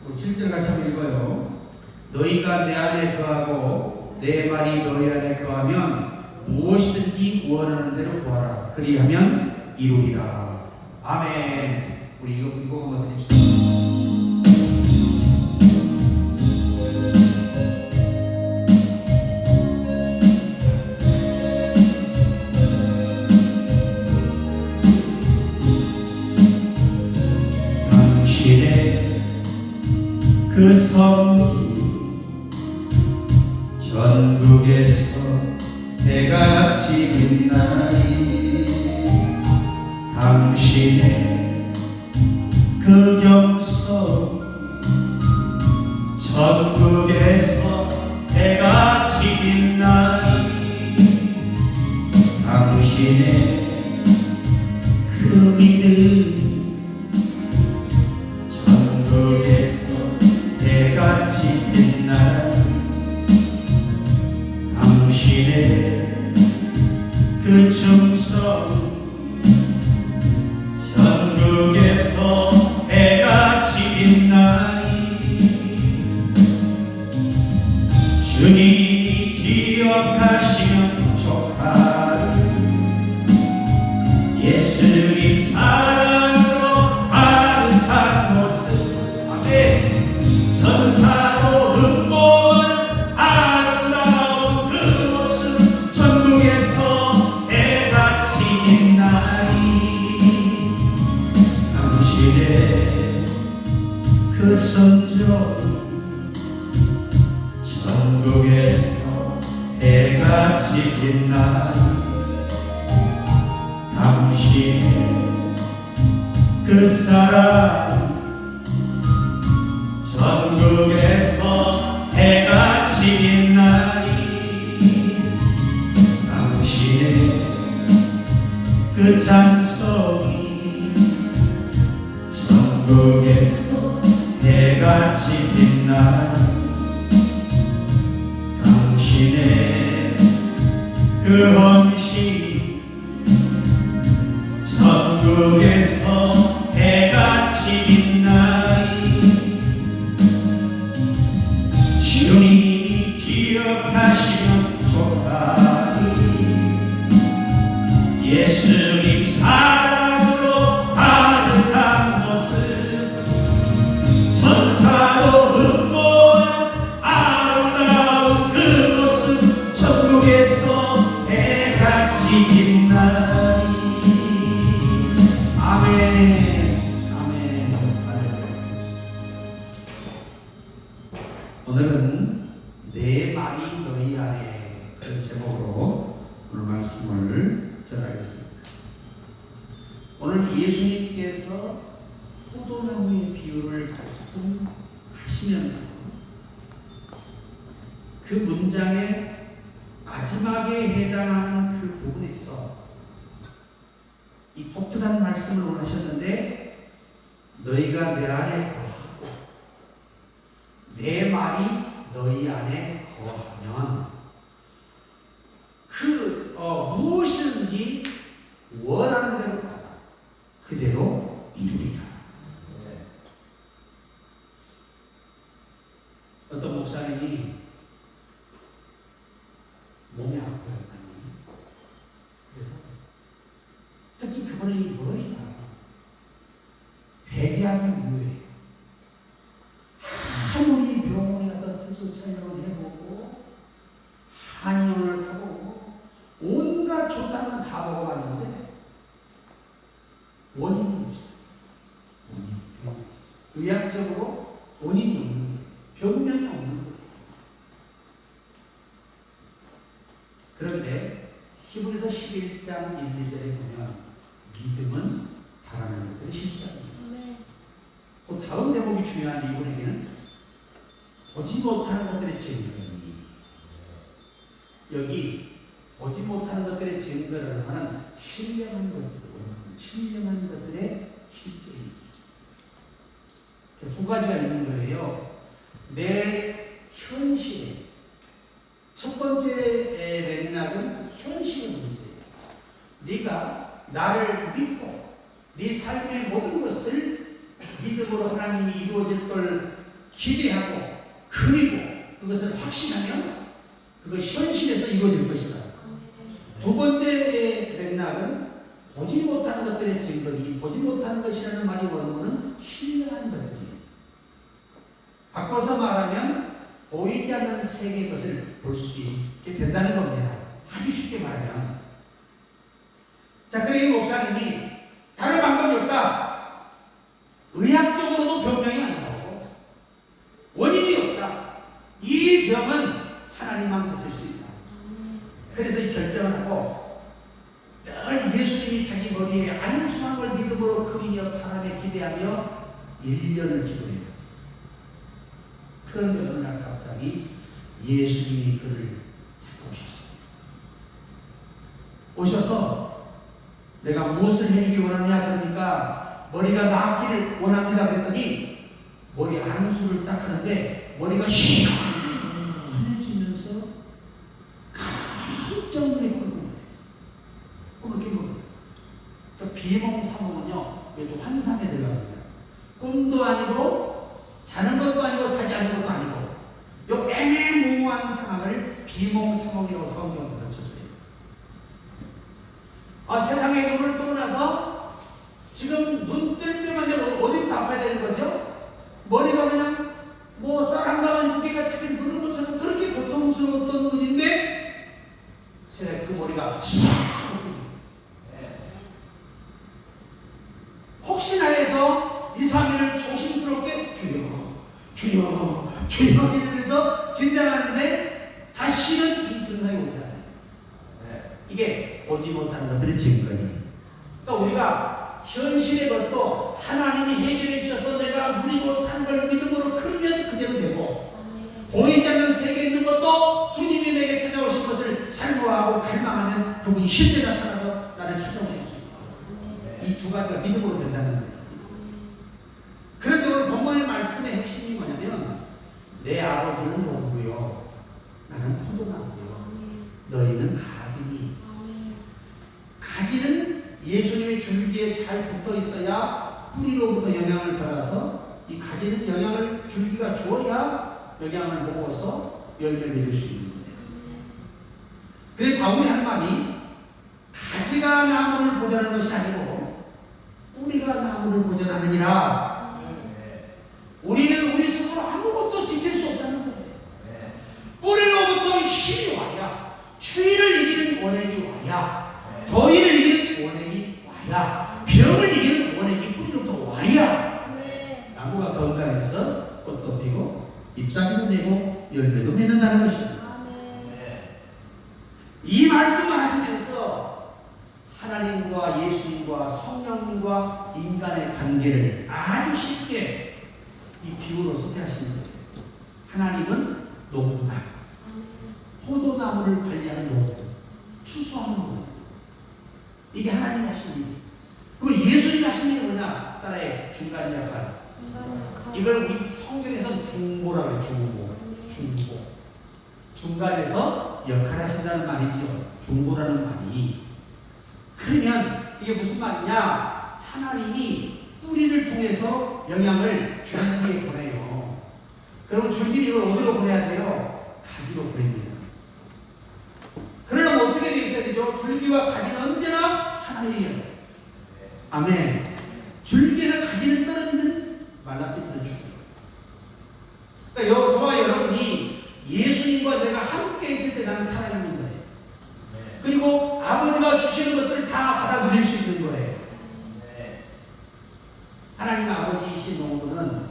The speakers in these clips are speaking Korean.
우리 7절 같이 한번 읽어요. 너희가 내 안에 거하고 내 말이 너희 안에 거하면 무엇이든지 원하는 대로 구하라. 그리하면 이루리라. 아멘. 우리 이거 한번 드립시다. 당신의 그 섬 전국에서 해같이 빛나리. 당신의 그 경성 전국에서 해같이 빛나리. 당신의 그 믿음 전국에서 해같이 빛나리. 당신의 그 충성 전국에서 해같이 빛나리. 주님이 기억하시면 족하리. 예수님 사랑으로 가득한 모습. 아멘. 전사로 흠모하는 아름다운 그 모습 전국에서 해같이 빛나리. 당신의 그 성전 전국에서 해같이 빛나리. 당신의 그 사랑 전국에서 해같이 빛나리. 당신의 그 찬송이 전국에서 해같이 빛나리. 당신의 그 헌신 전국에서 해같이 빛나리. 주님이 기억하시면 좋다리. 예수님 사랑으로 가득한 모습 전사로 흠모한 아름다운 그 모습 전국에서 해같이 빛나리. 아멘. 아멘. 오늘은 내 말이 너희 안에, 그런 제목으로 오늘 말씀을 전하겠습니다. 오늘 예수님께서 포도나무의 비유를 말씀하시면서 그 문장의 마지막에 해당하는 그 부분에서 이 독특한 말씀을 오늘 하셨는데, 너희가 내 안에 거하고 내 말이 너희 안에 거하면 그 무엇이든지 원하는 대로 구하라. 그대로 이루리라. 어떤 목사님이 몸이 아파요, 많이. 그래서 특히 그분의 머리가 백약이 무효해요. 아무리 병원에 가서 특수 촬영을 해보고 한의원을 가보고 온갖 좋다는 건 다 먹어봤는데 원인이 없어요. 원인이 없어요. 의학적으로 원인이 없는 거예요. 병명이 없는 거예요. 그런데 히브리서 11장 1, 2절에 보면 믿음은 바라는 것들은 실상입니다. 그 다음 대목이 중요한데, 이분에게는 보지 못하는 것들의 증거니, 여기 보지 못하는 것들의 증거를 하는 신령한 것들, 신령한 것들의 실제이기. 두 가지가 있는 거예요. 내 현실에, 첫 번째 맥락은 현실의 문제예요. 네가 나를 믿고 네 삶의 모든 것을 믿음으로 하나님이 이루어질 걸 기대하고 그리고 그것을 확신하면 그거 현실에서 이루어질 것이다. 두 번째 맥락은 보지 못하는 것들의 증거. 이 보지 못하는 것이라는 말이 원문은 신령한 것들이에요. 바꿔서 말하면 보이지 않는 세계의 것을 볼 수 있게 된다는 겁니다. 아주 쉽게 말하면. 자, 그러니 목사님이 다른 방법이 없다. 의학적으로도 병명이 안 나오고 원인이 없다. 이 병은 하나님만 고칠 수 있다. 그래서 이 결정을 하고 늘 예수님이 자기 머리에 안수한 걸 믿음으로 그리며 바람에 기대하며 1년을 기도해요. 그런데 어느 날 갑자기 예수님이 그를 찾아오셨어요. 오셔서 내가 무엇을 해주길 원하냐 그러니까 머리가 낫기를 원합니다 그랬더니 머리 안수를 딱 하는데 머리가 시원해지면서 깜짝 놀라고 그러는 거예요. 꿈을 깬 거예요. 그러니까 비몽사몽은요, 이것도 환상에 들어갑니다. 꿈도 아니고 자는 것도 아니고 자지 않는 것도 아니고 요 애매모호한 상황을 비몽사몽이라고 성경은 가르쳐줘요. 세상의 눈을 뜨고 나서 지금 눈 뜰 때만 되면 어디부터 아파야 되는 거죠? 머리가 그냥 쌀 한 가마니 무게가 차게 누른 것처럼 그렇게 고통스러웠던 눈인데 그 머리가 싹 없어져요. 혹시나 해서 2, 3일을 조심스럽게 주여 이러면서 긴장하는데 다시는 이 증상이 오지 않아요. 이게 보지 못하는 것들의 증거니. 그러니까 우리가 현실의 것도 하나님이 해결해 주셔서 내가 누리고 사는 걸 믿음으로 그리면 그대로 되고 보이지 않는 세계에 있는 것도 주님이 내게 찾아오신 것을 살모하고 갈망하면 그분이 실제 나타나서 나를 찾아오실 수 있고 이 두 가지가 믿음으로 된다는 거예요. 그런데 오늘 본문의 말씀의 핵심이 뭐냐면 내 아버지는 농부요 나는 포도나무요 너희는 가지니. 가지는 예수님의 줄기에 잘 붙어 있어야 뿌리로부터 영향을 받아서 이 가지는 영향을 줄기가 주어야 영향을 먹어서 열매 맺을 수 있는 거예요. 그래서 바울이 한 말이 가지가 나무를 보존하는 것이 아니고 뿌리가 나무를 보존하느니라. 우리는 우리 스스로 아무것도 지킬 수 없다는 거예요. 뿌리로부터 힘이 와야 추위를 이기는 원액이 와야 더위를 이기는 원액이 와야 병을 이기는 원액이 뿌리로부터 와야 나무가 건강해서 꽃도 피고 잎사귀도 내고 열매도 맺는다는 것입니다. 이 말씀을 하시면서 하나님과 예수님과 성령님과 인간의 관계를 아주 쉽게 이 비유로 소개하시는 거예요. 하나님은 농부다. 포도나무를 관리하는 농부, 추수하는 농부. 이게 하나님이 하신 일. 그럼 예수님이 하신 일은 뭐냐? 따라해. 중간 역할. 이걸 우리 성경에서는 중보라고 해요. 중보. 중간에서 역할하신다는 말이죠. 중보라는 말이. 그러면 이게 무슨 말이냐? 하나님이 뿌리를 통해서 영향을 줄기에 보내요. 그럼 줄기는 이걸 어디로 보내야 돼요? 가지로 보냅니다. 그러려면 어떻게 되어 있어야 되죠? 줄기와 가지는 언제나 하나예요. 아멘. 줄기나 가지는 떨어지면 말라비틀은 죽어요. 그러니까 저와 여러분이 예수님과 내가 함께 있을 때 나는 살아있는 거예요. 그리고 아버지가 주시는 것들을 다 받아들일 수 있는 거예요. 하나님 아버지이신 농부는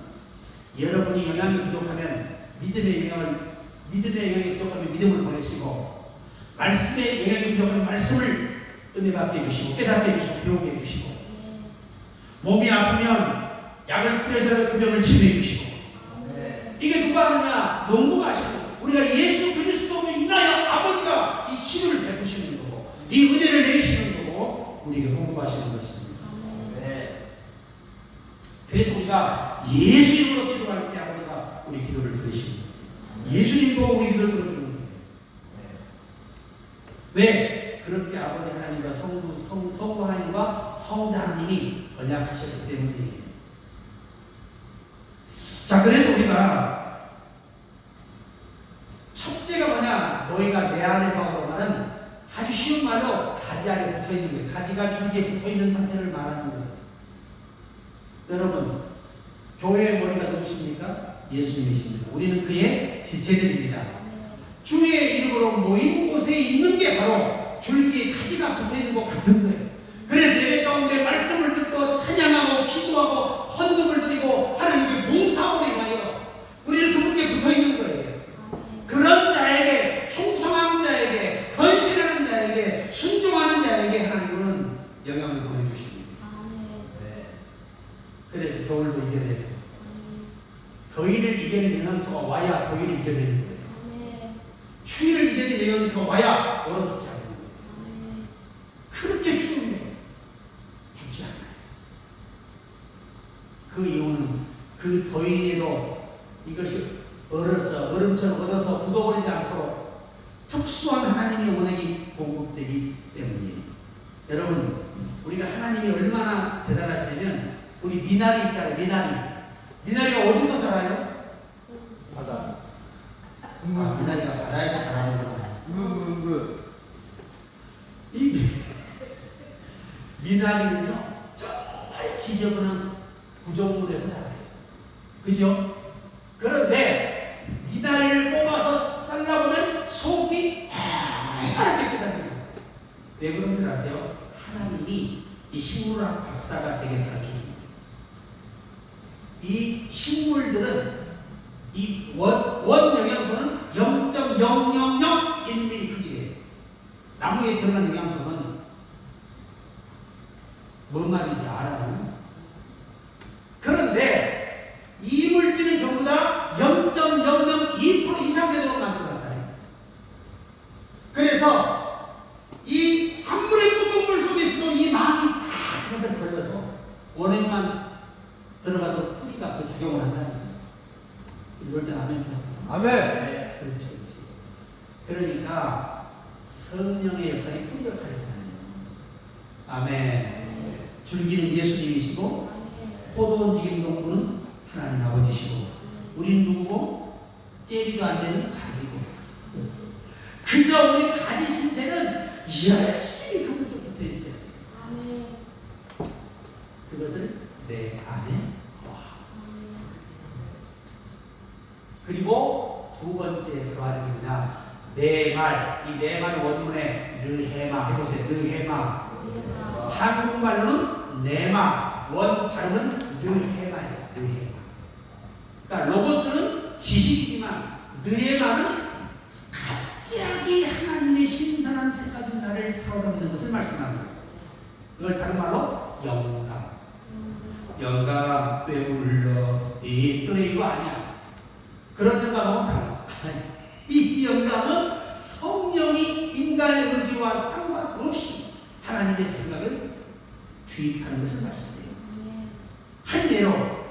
여러분이 영향이 부족하면 믿음의 영향이 부족하면 믿음을 보내시고 말씀의 영향이 부족하면 말씀을 은혜받게 해주시고 깨닫게 해주시고 배우게 해주시고 몸이 아프면 약을 뿌려서 그 병을 치료해 주시고 이게 누가 하느냐? 농부가 하시고 우리가 예수 그리스도로 인하여 아버지가 이 치료를 베푸시는 거고 이 은혜를 내리시는 거고 우리에게 공급하시는 것입니다. 그래서 우리가 예수 이름으로 기도할 때 아버지가 우리 기도를 들으시는 거죠. 예수님도 우리 기도를 들어주는 거예요. 왜? 그렇게 아버지 하나님과 성부 하나님과 성자 하나님이 언약하셨기 때문이에요. 자, 그래서 우리가 첫째가 뭐냐? 너희가 내 안에 거하고 말은 아주 쉬운 말로 가지 안에 붙어 있는 거예요. 가지가 줄기에 붙어 있는 상태를 말하는 거예요. 여러분, 교회의 머리가 누구십니까? 예수님이십니다. 우리는 그의 지체들입니다. 주의 이름으로 모인 곳에 있는 게 바로 줄기에 가지가 붙어 있는 것 같은 거예요. 그래서 예배 가운데 말씀을 듣고 찬양하고 기도하고 헌금을 드리고 하나님께 봉사하고 임하여 우리는 그분께 붙어 있는 거예요. 그런 자에게, 충성하는 자에게, 헌신하는 자에게, 순종하는 자에게 하나님은 영향을 보내주십니다. 그래서 겨울도 이겨내고 더위를 이겨내는 영양소가 와야 더위를 이겨내는 거예요. 추위를 이겨내는 영양소가 와야 얼어 죽지 않는 거예요. 그렇게 추운데 죽지 않아요. 그 이유는 그 더위에도 이것이 얼음처럼 얼어서 굳어버리지 않도록 특수한 하나님의 원액이 공급되기 때문이에요. 여러분, 우리가 하나님이 얼마나 대단하시냐면 우리 미나리 있잖아요. 미나리가 어디서 자라요? 바다. 미나리가 바다에서 자라는구나. 이 미나리는요 정말 지저분한 구조물에서 자라요. 그죠? 그런데 미나리를 뽑아서 잘라보면 속이 하얗게 깨닫는 거예요. 왜 그런 줄 아세요? 하나님이 이 식물학 박사가 제게 가르쳐줍니다. 이 식물들은 이 원 영양소는 0.000 크기래요. 나무에 들어간 영양소는 뭔 말인지 알아요? 그런데 이 물질은 전부 다 0.002% 이상 되도록 만들어놨다. 그래서 이 한 물의 뿌종물 속에서도 이 막이 다 그것을 걸려서 원액만 들어가도록 뿌리가 그 작용을 한다는 거예요. 이럴 땐 아멘. 아멘. 그렇지. 그러니까 성령의 역할이 뿌리 역할이잖아요. 아멘. 줄기는 예수님이시고 포도 움직이는 농부는 하나님 아버지시고 우리는 누구고? 째비도 안 되는 가지고 그저 우리 가지 신세는 열심히 그분 좀 붙어 있어야 돼요. 그것을 내 안에 거하고 그리고 두 번째 거하는 게 뭐냐? 내 말. 이 내 말 원문에 느헤마 해보세요. 느헤마. 한국말로는 내마. 원 발음은 느헤마예요. 느헤마. 그러니까 로고스는 지식이지만 느헤마는 갑자기 하나님의 신선한 생각이 나를 사로잡는 것을 말씀하는 거예요. 이걸 다른 말로 영감. 영감 왜 불러? 이또래 이거 아니야. 그런 영감하고는 달라. 이 영감은 성령이 인간의 의지와 상관없이 하나님의 생각을 주입하는 것을 말씀해요. 한 예로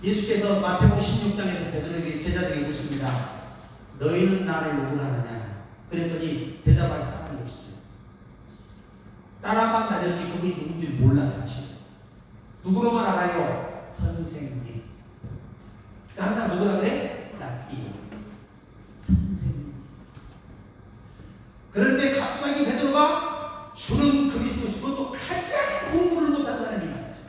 예수께서 마태복음 16장에서 베드로에게 제자들에게 묻습니다. 너희는 나를 누구라 하느냐? 그랬더니 대답할 사람이 없어요. 따라만 다녔지 그분이 누군지 몰라 사실. 누구로만 알아요? 선생님. 항상 누구라 그래? 랍비. 선생님. 그런데 갑자기 베드로가 주는 그리스도시고 또 가장 공부를 못한 사람이 말이죠.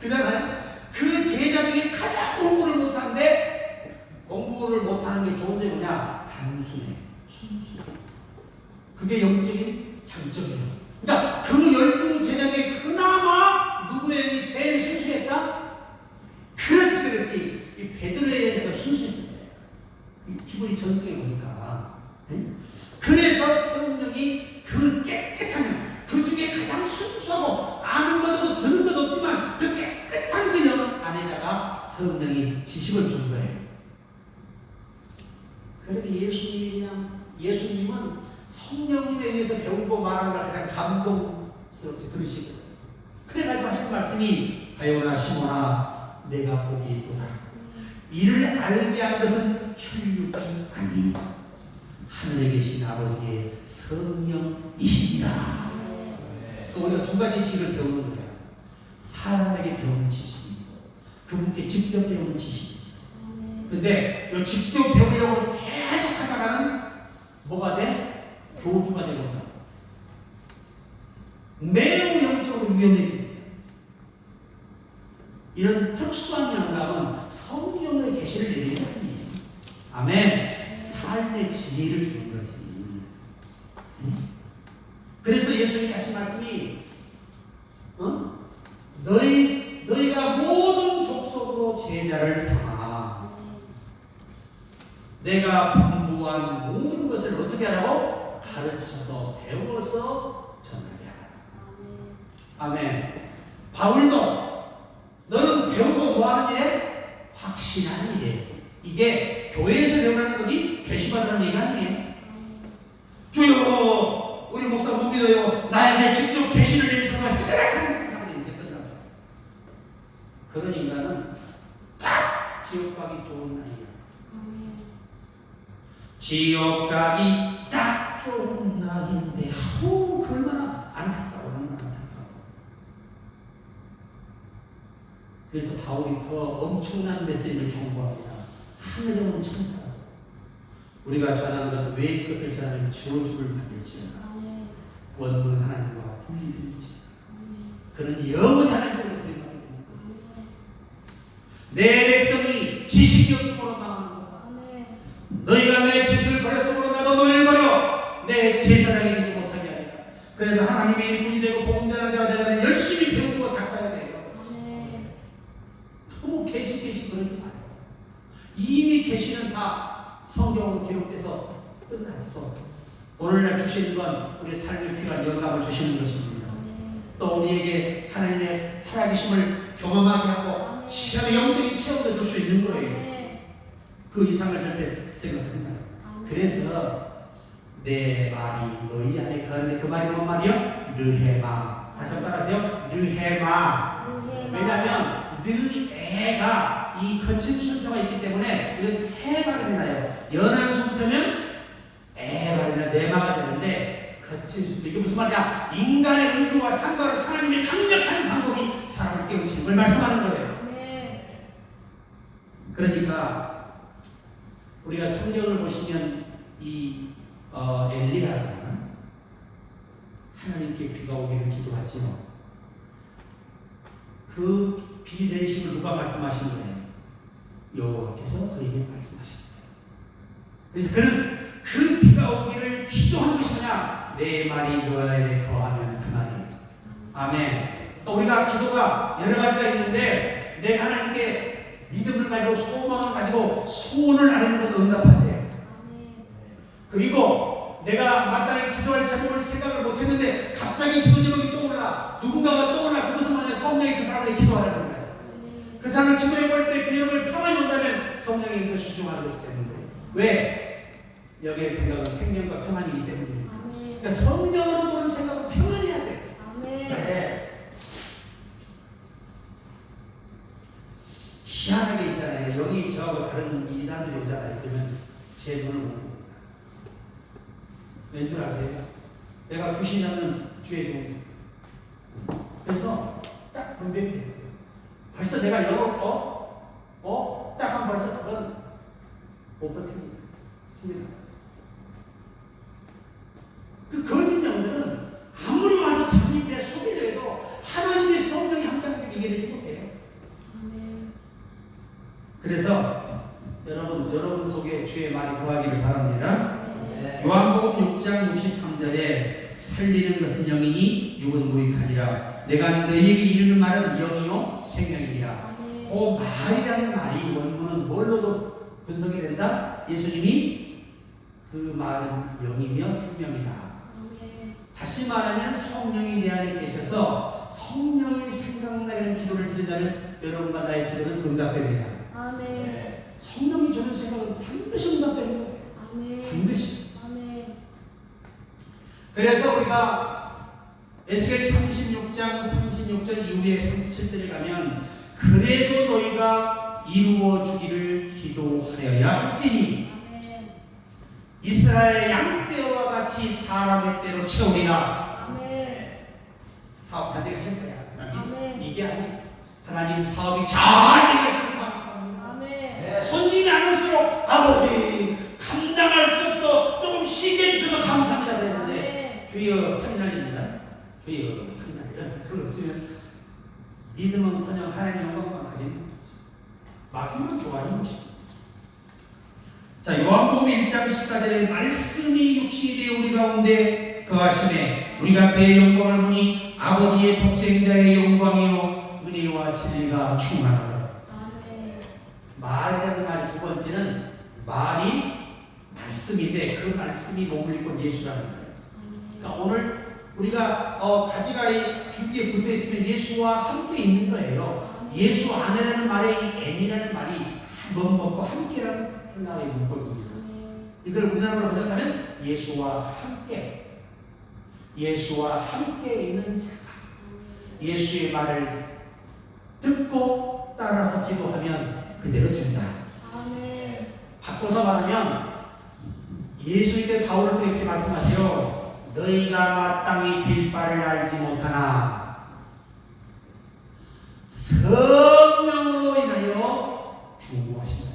그잖아요? 그 제자 중에 가장 공부를 못한데 공부를 못하는 게 좋은 점이 뭐냐? 단순해. 순수해. 그게 영적인 장점이에요. 그러니까 그 12제자 중에 그나마 누구에게 제일 순수했다? 그렇지. 이 베드로에게 순수했던 거예요. 이 기본이 전승해 보니까. 그래서 성령이 그 깨끗한 그 중에 가장 순수하고 아는 것도 들은 것 없지만 그 깨끗한 그 영 안에다가 성령이 지식을 준 거예요. 그런데 예수님은 성령님에 의해서 배우고 말하는 걸 가장 감동스럽게 들으시거든요. 그래가지고 하시는 말씀이 가요나 시모나 내가 복이 있도다. 이를 알게 한 것은 혈육이 아니요 하늘에 계신 아버지의 성령이십니다. 우리가 두 가지 지식을 배우는 거예요. 사람에게 배우는 지식이 있고 그분께 직접 배우는 지식이 있어. 근데 이 직접 배우려고 계속 하다가는 뭐가 돼? 교주가 되고 가. 매우 영적으로 위험해집니다. 이런 특수한 영감은 성령의 계시를 내리는 게 아니에요. 아멘. 삶의 지혜를 주는 거지. 그래서 예수님이 하신 말씀이 너희가 모든 족속으로 제자를 삼아 내가 분부한 모든 것을 어떻게 하라고? 가르쳐서 배워서 전하게 하라. 아멘. 바울도 너는 배우고 뭐하는 일에? 확신한 일에. 이게 교회에서 배우라는 거지 계시받으라는 얘기가 아니에요. 주여 우리 목사 못 믿어요. 나에게 직접 계시를 내리셔서 하면 이제 끝나요. 그런 인간은 딱 지옥 가기 좋은 나이야. 지옥 가기 딱 좋은 나이인데 그 얼마나 안타까워. 그래서 바울이 더 엄청난 메시지를 경고합니다. 하늘에 오는 천사 우리가 전하는 것 외의 것을 전하면 저주를 받을지어다. 원문은 하나님과 분리될지어다. 그는 영원히 하나님으로 부림받게 되는 거예요. 내 백성이 지식이 없음으로 망하는 거다. 너희가 내 지식을 버렸으므로 나도 너희를 버려 내 제사장이 되지 못하게 하리라. 그래서 하나님의 일꾼이 되고 복음 전하는 자가 되려면 열심히 배우고 닦아야 돼요. 너무 계시 그러지 마요. 이미 계시는 다 성경으로 기록돼서 끝났어. 오늘날 주시는 건 우리 삶에 필요한 영감을 주시는 것입니다. 또 우리에게 하나님의 살아계심을 경험하게 하고 시간의 영적인 체험도 줄 수 있는 거예요. 그 이상을 절대 생각하지 마요. 그래서 내 말이 너희 안에 거하는데 그 말이 뭔 말이요? 르헤마. 다시 한번 따라하세요. 르헤마. 왜냐하면 늘 애가 이 거친 순표가 있기 때문에 이건 해 발음이 나요. 연한 순표면 애 발음이나 네마가 되는데 거친 순표. 이게 무슨 말이야? 인간의 의지와 상관없이 하나님의 강력한 방법이 사람을 깨우치는 걸 말씀하는 거예요. 그러니까 우리가 성경을 보시면 이 엘리야가 하나님께 비가 오기를 기도하지요. 그 비 내리심을 누가 말씀하신 거예요? 여호와께서 그에게 말씀하신 거예요. 그래서 그는 그 비가 오기를 기도한 것이 뭐냐? 내 말이 너에게 거하면 그 말이에요. 아멘. 우리가 기도가 여러 가지가 있는데 내가 하나님께 믿음을 가지고 소망을 가지고 소원을 아뢰는 것도 응답하세요. 그리고 내가 마땅히 기도할 제목을 생각을 못했는데 갑자기 기도 제목이 떠올라. 누군가가 떠올라. 그것은 뭐냐? 성령이 그 사람에게 기도하라는 거예요. 그 사람이 기도해 볼 때 그 영을 평안히 온다면 성령이 더 수중하는 것이 되는 거예요. 왜? 여기의 생각은 생명과 평안이기 때문입니다. 그러니까 성령으로 보는 생각은 평안해야 돼. 네. 희한하게 있잖아요. 영이 저하고 다른 이단들이 오잖아요. 그러면 제 눈을 못 봅니다. 왠 줄 아세요? 내가 귀신 잡는 주의 종이. 그래서 딱 분별이 돼요. 벌써 내가 영을 딱 한 번 벌써 그건 못 버팁니다. 그 거짓 영들은 아무리 와서 자기 입에 속이려 해도 하나님의 성령이 함께하는 게 이겨내지 못해요. 그래서 여러분 속에 주의 말이 거하기를 바랍니다. 요한복음 6장 63절에 살리는 것은 영이니 육은 무익하니라. 내가 너희에게 이르는 말은 영이요 생명이니라. 그 말이라는 말이 원문은 뭘로도 분석이 된다? 예수님이 그 말은 영이며 생명이다. 다시 말하면 성령이 내 안에 계셔서 성령이 생각나는 기도를 드린다면 여러분과 나의 기도는 응답됩니다. 성령이 주는 생각은 반드시 응답되는 거예요. 반드시. 그래서 우리가 에스겔 36장 36절 이후에 37절에 가면 그래도 너희가 이루어 주기를 기도하여야 할지니 이스라엘 양떼와 같이 사람의 떼로 채우리라. 사업 잘 되게 하실 거야. 이게 아니에요. 하나님 사업이 잘 되게 하시면 감사합니다. 아멘. 손님이 안 올수록 아버지 감당할 수 없어 조금 쉬게 해주셔서 감사합니다 그랬는데 주여 판단입니다. 주여 판단이라 그거 없으면 믿음은커녕 하나님 영광만 가리는 맡기면 좋아하는 것입니다. 자, 요한복음 1장 14절에 말씀이 육신이 되어 우리 가운데 거하시매 우리가 그의 영광을 보니 아버지의 독생자의 영광이요 은혜와 진리가 충만하다. 말이라는 말 두 번째는 말이 말씀인데 그 말씀이 몸을 입고 예수라는 거예요. 그러니까 오늘 우리가 가지가지 줄기에 붙어 있으면 예수와 함께 있는 거예요. 예수 안에라는 말에 이 M이라는 말이 뭐 먹고 함께라는 하나의 문법입니다. 이걸 우리나라로 번역하면 예수와 함께, 예수와 함께 있는 자가 예수의 말을 듣고 따라서 기도하면 그대로 된다. 바꿔서 말하면 예수의 바울도 이렇게 말씀하죠. 너희가 마땅히 빌 바를 알지 못하나 성령으로 인하여 중보하신다.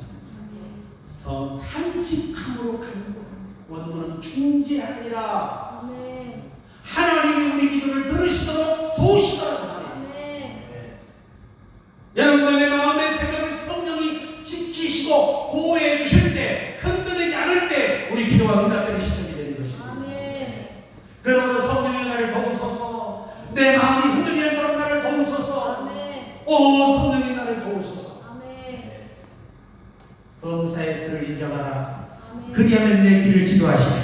탄식함으로 간구합니다. 원문은 중재하니라. 하나님이 우리 기도를 들으시도록 도우시더라고 말이에요. 여러분의 마음의 생각을 성령이 지키시고 보호해 주실 때, 흔들리지 않을 때 우리 기도가 응답되는 시점이 되는 것입니다. 그러므로 성령이 나를 도우소서, 내 마음이 흔들리는 그런 나를 도우소서, 오 성령이 나를 도우소서. 범사의 그를 인정하라. 그리하면 내 길을 지도하시네.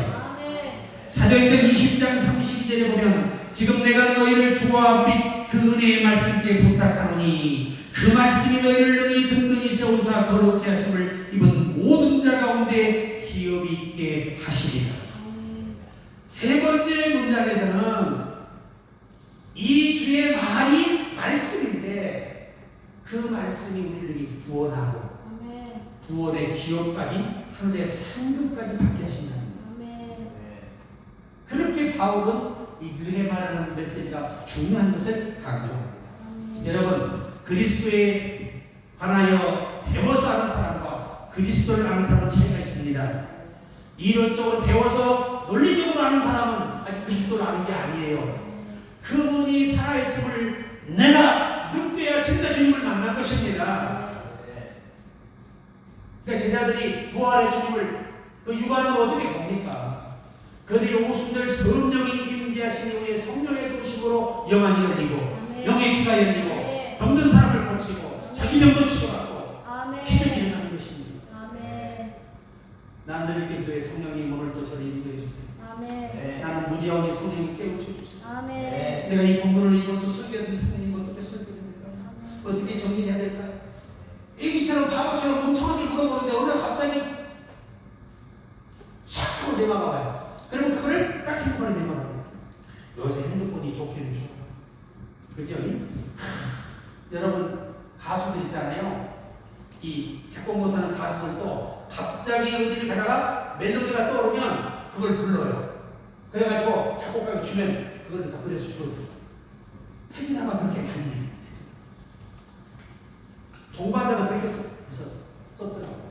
사도행전 20장 32절에 보면 지금 내가 너희를 주와 및 그 은혜의 말씀께 부탁하노니 그 말씀이 너희를 능히 든든히 세우사 거룩케 하심을 입은 모든 자 가운데 기업이 있게 하시리라. 세 번째 문장에서는 이 주의 말이 말씀인데 그 말씀이 우리를 능히 구원하고 구원의 기업까지 하늘의 상급까지 받게 하신다는 거예요. 그렇게 바울은 이 느헤마라는 메시지가 중요한 것을 강조합니다. 여러분, 그리스도에 관하여 배워서 아는 사람과 그리스도를 아는 사람은 차이가 있습니다. 이론적으로 배워서 논리적으로 아는 사람은 아직 그리스도를 아는 게 아니에요. 그분이 살아있음을 내가 느껴야 진짜 주님을 만난 것입니다. 그러니까 제자들이 부활의 주님을 그 육안으로 어떻게 봅니까? 그들이 오순절 성령이 임재하신 이후에 성령의 도심으로 영안이 열리고 영의 귀가 열리고 병든 사람을 고치고 자기 병도 치료하고 기적이 일어나는 것입니다. 나는 늘 기도에 성령님 오늘 또 저를 인도해 주세요. 나는 무지하게 성령님 깨우쳐 주세요. 내가 이 본문을 이번 주 설교하는 성령님 어떻게 설교해야 될까요? 어떻게 정리해야 될까요? 애기처럼 바보처럼 멍청하게 물어보는데 오늘 갑자기 샥 하고 대화가 와요. 그러면 그거를 딱 핸드폰에 메모합니다. 요새 핸드폰이 좋기는 좋아요. 그죠? 여러분 가수들 있잖아요. 이 작곡 못하는 가수들도 갑자기 어디를 가다가 멜로디가 떠오르면 그걸 불러요. 그래가지고 작곡가가 주면 그걸 다 그려서 주거든요. 태진아가 그렇게 많이 해요. 동반자도 그렇게 썼더라고요.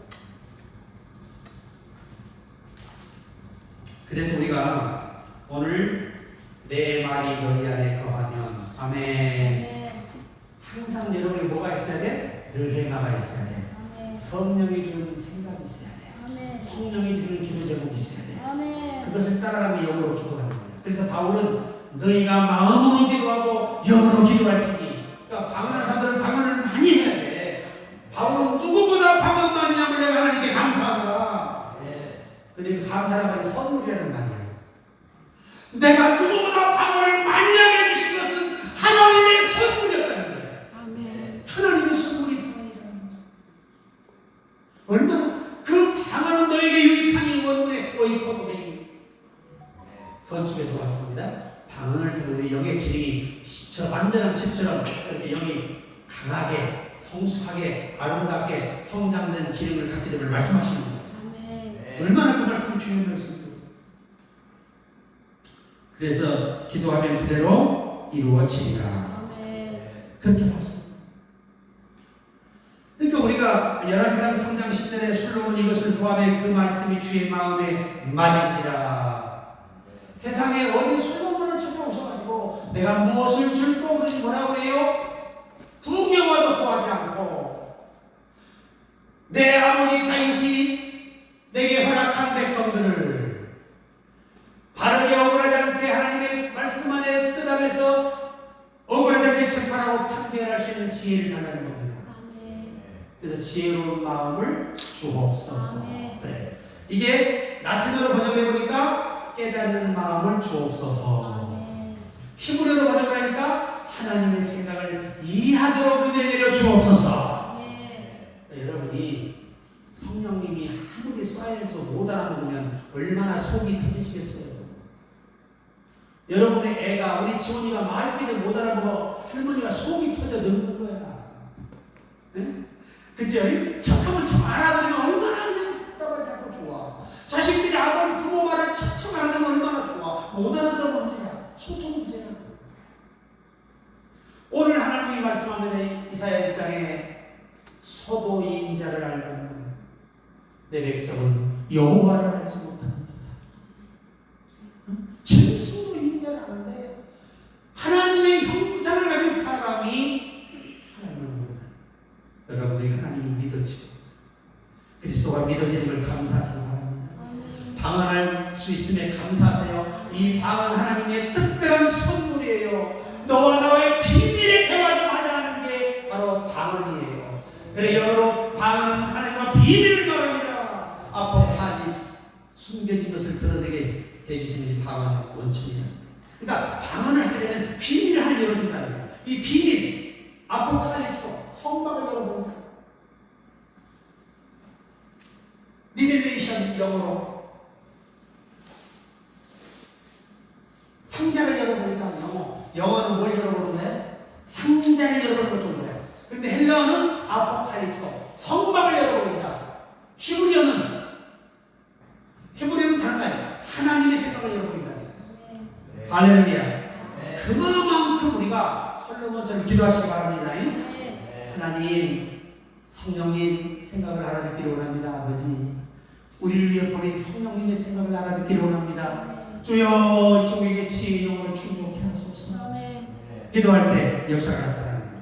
그래서 우리가 오늘 내 말이 너희 안에 거하면 아멘. 항상 여러분이 뭐가 있어야 돼? 느헤마가 있어야 돼. 성령이 주는 생각이 있어야 돼. 성령이 주는 기도 제목이 있어야 돼. 그것을 따라가면 영으로 기도하는 거예요. 그래서 바울은 너희가 마음으로 기도하고 영으로 기도할지니, 그러니까 방언하는 사람들은 방언을 많이 해야 돼. 바울은 누구보다 방언 많이 하면 내가 하나님께 감사합니다. 근데 그 감사라는 말이 선물이라는 말이야. 내가 누구보다 방언을 많이 하게 해주신 것은 하나님의 선물이었다는 거예요. 하나님의 선물이 방언이라는 거야. 얼마나 그 방언은 너에게 유익하니 원문에 오이코도메이 건축에서 왔습니다. 방언을 들으면 우리 영의 기능이 지쳐 완전한 집처럼 그렇게 영이 강하게 성숙하게 아름답게 성장된 기능을 갖게 됨을 말씀하시는 거예요. 얼마나 그 말씀이 중요한 말씀입니까? 그래서 기도하면 그대로 이루어지리라. 그렇게 말씀. 열왕기상 3장 10절에 솔로몬 이것을 보아매 그 말씀이 주의 마음에 맞은지라. 세상에 어린 솔로몬을 찾아오셔가지고 내가 무엇을 줄고 그러지 뭐라 그래요? 부경화도 구하지 않고 내 아버지 다윗이 내게 허락한 백성들을 바르게 억울하지 않게 하나님의 말씀 안에 뜻 안에서 억울하지 않게 재판하고 판결할 수 있는 지혜를 달라는 겁니다. 그래서 지혜로운 마음을 주옵소서. 그래. 이게 라틴어로 번역해 보니까 깨닫는 마음을 주옵소서. 히브리어로 번역하니까 하나님의 생각을 이해하도록 은혜 내려 주옵소서. 여러분이 성령님이 아무리 쌓여서 못 알아먹으면 얼마나 속이 터지시겠어요. 여러분의 애가 우리 지원이가 말귀를 못 알아보고 할머니가 속이 터져 늙는 거야. 네? 그죠? 척하면 척 알아들으면 얼마나 그냥 답답하지 않고 좋아. 자식들이 아버지 부모 말을 척척 알아들으면 얼마나 좋아. 못 알아들으면 문제야. 소통 문제야. 오늘 하나님이 말씀하면 이사야 1장에 소도인자를 알고 내 백성은 여호와를 알지 못하는도다. 지금 소도인자를 아는데 하나님의 형상을 가진 사람이 하나님을 모른다. 여러분들이 하나님을 믿어지고 그리스도가 믿어지는 걸 감사하시기 바랍니다. 방언할 수 있음에 감사하세요. 이 방언 하나님의 특별한 선물이에요. 너와 나의 비밀의 대화 좀 하자 하는 게 바로 방언이에요. 그래 영어로 방언은 하나님과 비밀을 말합니다. 아포칼립스 숨겨진 것을 드러내게 해주시는 이 방언의 원천이에요. 그러니까 방언을 하게 되면 비밀을 하나 열어준다는 거야. 이 비밀 아포칼립소 성막을 열어본다. 리벨레이션 영어로 상자를 열어보니까 영어는 뭘 열어보는데 상자를 열어보는 것 정도야. 근데 헬라어는 아포칼립소 성막을 열어보니까 히브리어는 다른 거야. 하나님의 생각을 열어보니까. 할렐루야. 그만큼 우리가 솔로몬처럼 기도하시기 바랍니다. 하나님 성령님 생각을 알아듣기를 원합니다. 아버지 우리를 위해 보낸 성령님의 생각을 알아듣기를 원합니다. 주여 이쪽에게 지혜의 영으로 충족해 하소서. 기도할 때 역사가 나타나는 거예요.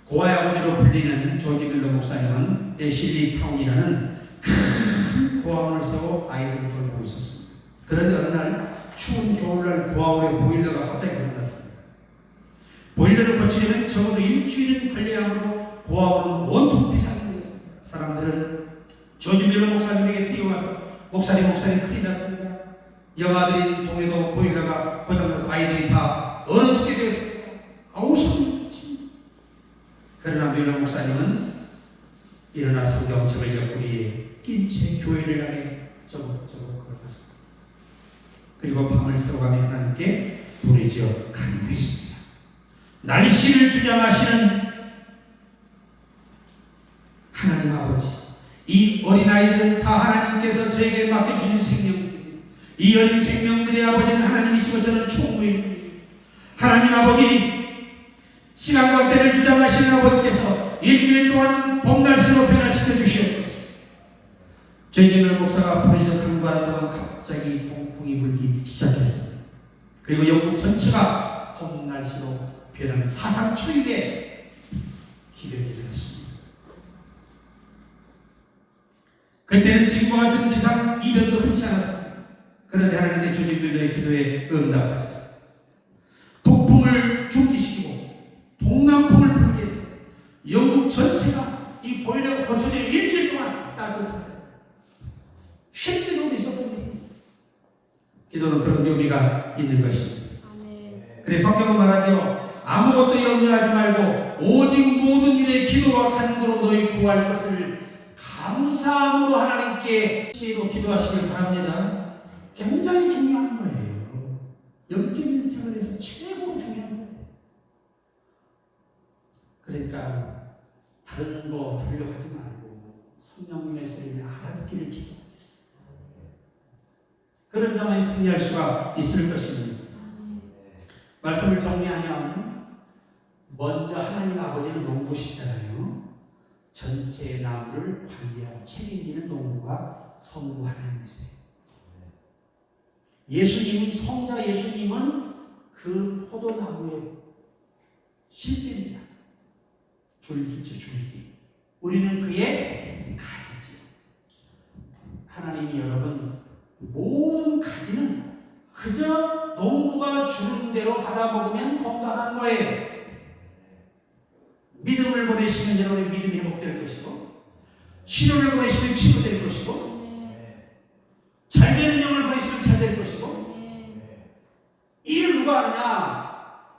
고아의 아버지로 불리는 조지 밀러 목사님은 애실리 타운이라는 큰 고아원을 세워 아이들을 돌보고 있었습니다. 그런데 어느 날 추운 겨울날 고아원의 보일러가 갑자기 고장났습니다. 보일러를 고치려면 적어도 일주일은 걸려야 하므로 고아원은 온통 비상이 되었습니다. 사람들은 조지 밀러 목사님에게 뛰어와서 목사님 큰일 났습니다. 영아들인 동에도 보일러가 고장나서 아이들이 다 얼어 죽게 되었습니다. 아우 소리. 그러나 밀러 목사님은 일어나 성경책을 옆구리에 낀 채 교회를 향해 저벅저벅 걸었습니다. 그리고 밤을 새워가며 하나님께 부르짖어 간구했습니다. 날씨를 주장하시는 하나님 아버지, 이 어린아이들은 다 하나님께서 저에게 맡겨주신 생명들입니다. 이 어린 생명들의 아버지는 하나님이시고 저는 총무입니다. 하나님 아버지, 시간과 때를 주장하시는 아버지께서 일주일 동안 봄날씨로 변화시켜 주시옵소서. 조지 목사가 부르짖어 간구하는 동안 갑자기 폭풍이 불기 시작했습니다. 그리고 영국 전체가 봄날씨로 변하는 사상 초유의 기력이 되었습니다. 그때는 지금과 같은 기상 이변도 흔치 않았습니다. 그런데 하나님께 조지 밀러의 기도에 응답하셨습니다. 북풍을 중지시키고 동남풍을 불게 해서 영국 전체가 이 보일러가 고쳐져 일주일 동안 따뜻하다. 실제로 있었던 일입니다. 기도는 그런 묘미가 있는 것입니다. 그래서 성경은 말하죠. 아무것도 염려하지 말고 오직 모든 일에 기도와 간구로 너희 구할 것을 감사함으로 하나님께 지혜로 기도하시길 바랍니다. 굉장히 중요한 거예요. 영적인 생활에서 최고로 중요한 거예요. 그러니까 다른 거 들으려고 하지 말고 성령님의 소리를 알아듣기를 기도하세요. 그런 자만이 승리할 수가 있을 것입니다. 말씀을 정리하면 먼저 하나님 아버지는 농부시잖아요. 전체 나무를 관리하고 책임지는 농부가 성부 하나님이세요. 예수님, 성자 예수님은 그 포도나무의 실제입니다. 줄기죠, 줄기. 우리는 그의 가지죠. 하나님이 여러분 모든 가지는 그저 농부가 주는 대로 받아 먹으면 건강한 거예요. 믿음을 보내시면 여러분의 믿음이 회복될 것이고, 치료를 보내시면 치료될 것이고, 잘 되는 영을 보내시면 잘 될 것이고, 이를 누가 하느냐?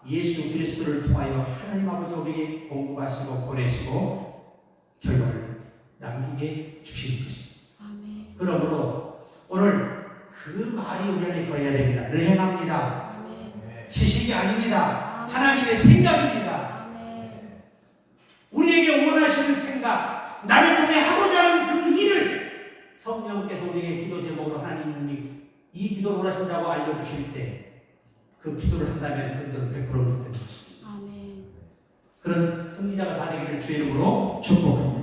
예수 그리스도를 통하여 하나님 아버지 우리에게 공급하시고 보내시고 결과를 남기게 주시는 것입니다. 아멘. 그러므로 오늘 그 말이 우리 안에 거해야 됩니다. 늘 행합니다. 아멘. 지식이 아닙니다. 아멘. 하나님의 생각입니다. 아멘. 우리에게 원하시는 생각, 나를 통해 하고자 하는 그 일을 성령께서 우리에게 기도 제목으로 하나님이 이 기도를 원하신다고 알려주실 때 그 기도를 한다면 그 기도는 100% 응답되는 것입니다. 아멘. 그런 승리자가 다 되기를 주의 이름으로 축복합니다.